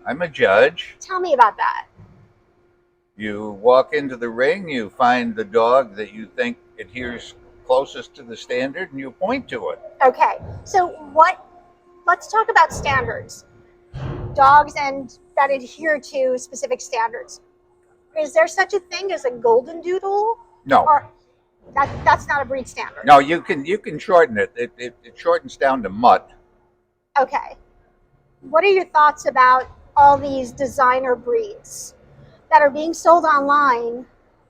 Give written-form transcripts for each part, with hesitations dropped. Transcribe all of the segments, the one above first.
I'm a judge. Tell me about that. You walk into the ring, you find the dog that you think adheres closest to the standard, and you point to it. Okay, so let's talk about standards. Dogs and that adhere to specific standards. Is there such a thing as a golden doodle? No, Or that's not a breed standard. no, you can shorten it. It shortens down to mutt. Okay. What are your thoughts about all these designer breeds that are being sold online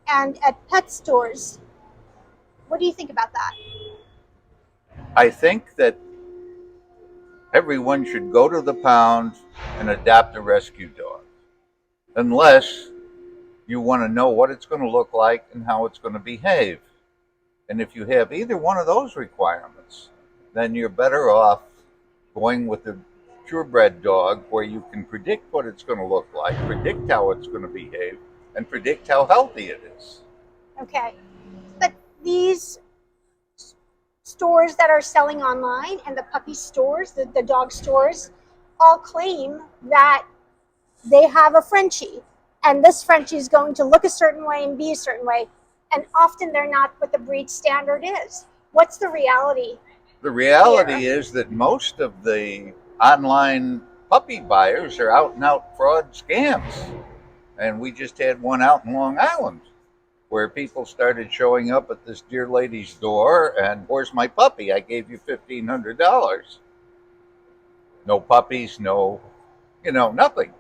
and at pet stores? What do you think about that? I think that everyone should go to the pound and adopt a rescue dog, unless you want to know what it's going to look like and how it's going to behave. And if you have either one of those requirements, then you're better off going with a purebred dog where you can predict what it's going to look like, predict how it's going to behave, and predict how healthy it is. Okay. But these stores that are selling online and the puppy stores, the dog stores, all claim that they have a Frenchie. And this Frenchie is going to look a certain way and be a certain way. And often they're not what the breed standard is. What's the reality The reality here? is that most of the online puppy buyers are out and out fraud scams. And we just had one out in Long Island where people started showing up at this dear lady's door and, where's my puppy? I gave you $1,500. No puppies, no, nothing.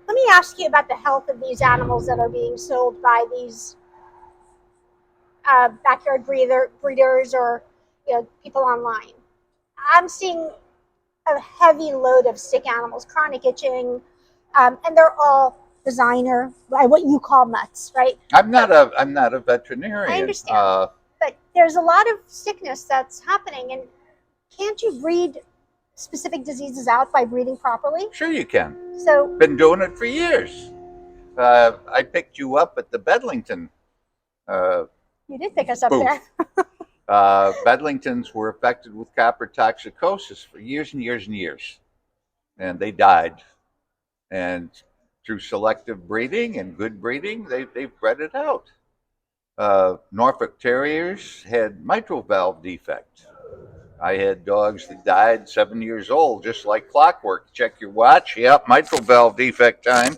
Let me ask you about the health of these animals that are being sold by these backyard breeders or people online. I'm seeing a heavy load of sick animals, chronic itching, and they're all designer, what you call mutts, right? I'm not a I veterinarian. understand, but there's a lot of sickness that's happening, and can't you breed specific diseases out by breeding properly? Sure you can. So Been doing it for years. I picked you up at the Bedlington. Uh, you did pick us up booth. there. Bedlingtons were affected with copper toxicosis for years and years and years, and they died. And through selective breeding and good breeding, they've bred it out. Norfolk Terriers had mitral valve defect. I had dogs that died 7 years old, just like clockwork. Check your watch. Yep, mitral valve defect time.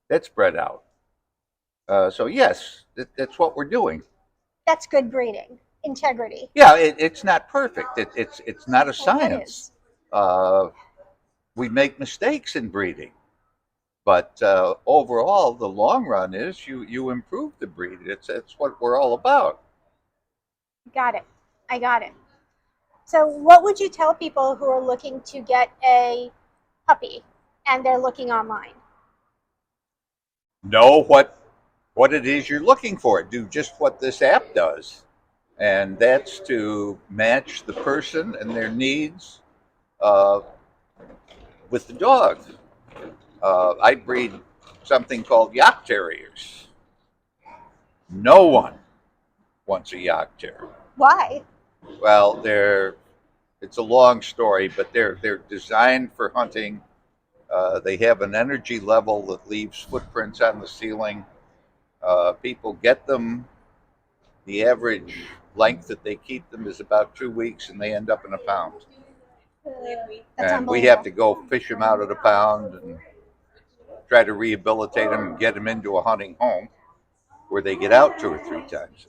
That's bred out. So yes, that's what we're doing. That's good breeding, integrity. Yeah, it's not perfect. It's not a Well, what science. is? Uh, we make mistakes in breeding, but overall, the long run is you improve the breed. It's what we're all about. Got it. I got it. So, what would you tell people who are looking to get a puppy and they're looking online? Know what it is you're looking for. Do just what this app does, and that's to match the person and their needs uh, with the dog. I breed something called Yak Terriers. No one wants a Yak Terrier. Why? Well, it's a long story, but they're designed for hunting. They have an energy level that leaves footprints on the ceiling. People get them. The average length that they keep them is about 2 weeks, and they end up in a pound. That's And we have unbelievable. to go fish them out of the pound and try to rehabilitate them and get them into a hunting home where they get out 2 or 3 times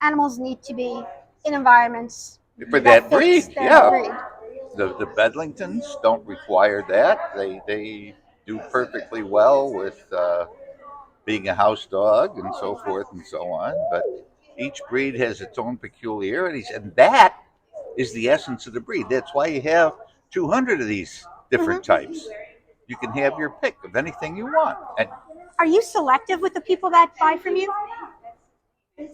Animals need to be in environments for that that fits breed. their Yeah, breed. the Bedlingtons don't require that. They do perfectly well with being a house dog and so forth and so on. But each breed has its own peculiarities, and that is the essence of the breed. That's why you have 200 of these different Hmm. types. You can have your pick of anything you want. And Are you selective with the people that buy from you?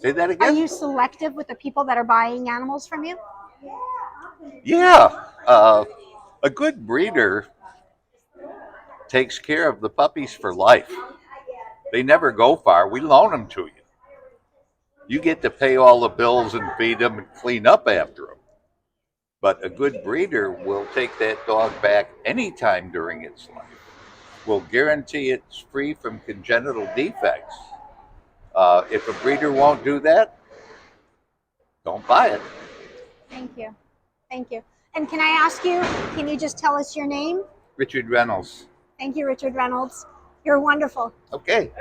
say that Are again? you selective with the people that are buying animals from you? Yeah. A good breeder takes care of the puppies for life. They never go far. We loan them to you. You get to pay all the bills and feed them and clean up after them. But a good breeder will take that dog back anytime during its life. Will guarantee it's free from congenital defects. If a breeder won't do that, don't buy it. Thank you. Thank you. And can I ask you, can you just tell us your name? Richard Reynolds. Thank you, Richard Reynolds. You're wonderful. Okay.